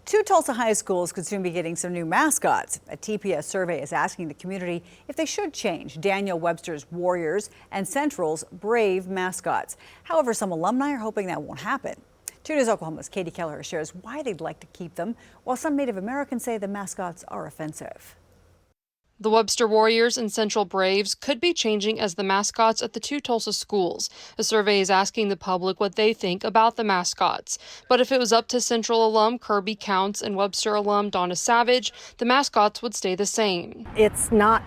Two Tulsa high schools could soon be getting some new mascots. A TPS survey is asking the community if they should change Daniel Webster's Warriors and Central's Brave mascots. However, some alumni are hoping that won't happen. 2 News Oklahoma's Katie Kelleher shares why they'd like to keep them, while some Native Americans say the mascots are offensive. The Webster Warriors and Central Braves could be changing as the mascots at the two Tulsa schools. A survey is asking the public what they think about the mascots. But if it was up to Central alum Kirby Counts and Webster alum Donna Savage, the mascots would stay the same. It's not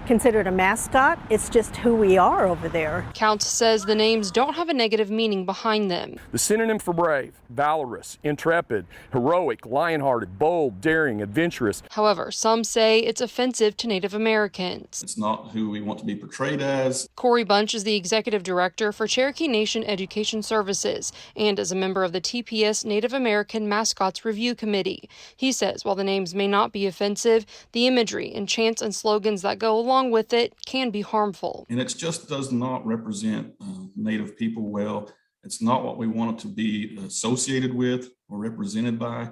considered a mascot, it's just who we are over there. Counts says the names don't have a negative meaning behind them. The synonym for brave: valorous, intrepid, heroic, lion-hearted, bold, daring, adventurous. However, some say it's offensive to Native Americans. It's not who we want to be portrayed as. Corey Bunch is the executive director for Cherokee Nation Education Services and is a member of the TPS Native American Mascots Review Committee. He says while the names may not be offensive, the imagery and chants and slogans that go along with it can be harmful. And it just does not represent Native people well. It's not what we want it to be associated with or represented by.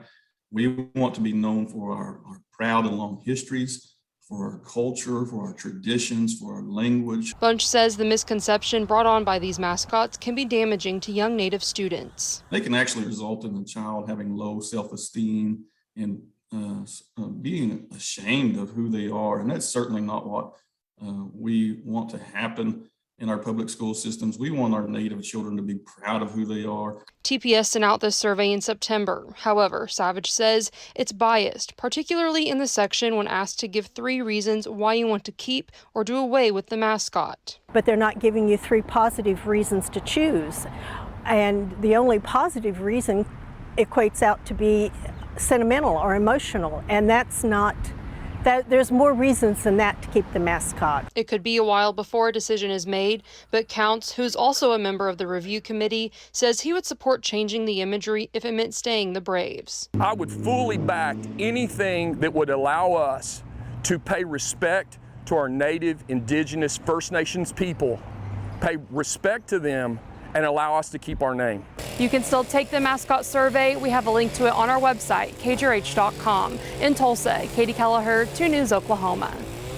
We want to be known for our proud and long histories, for our culture, for our traditions, for our language. Bunch says the misconception brought on by these mascots can be damaging to young Native students. They can actually result in the child having low self-esteem and being ashamed of who they are. And that's certainly not what we want to happen in our public school systems. We want our Native children to be proud of who they are. TPS sent out this survey in September. However, Savage says it's biased, particularly in the section when asked to give 3 reasons why you want to keep or do away with the mascot. But they're not giving you 3 positive reasons to choose. And the only positive reason equates out to be sentimental or emotional, and that's not that. There's more reasons than that to keep the mascot. It could be a while before a decision is made, but Counts, who's also a member of the review committee, says he would support changing the imagery if it meant staying the Braves. I would fully back anything that would allow us to pay respect to our Native, Indigenous, First Nations people, pay respect to them, and allow us to keep our name. You can still take the mascot survey. We have a link to it on our website, kjrh.com. In Tulsa, Katie Kelleher, 2 News Oklahoma.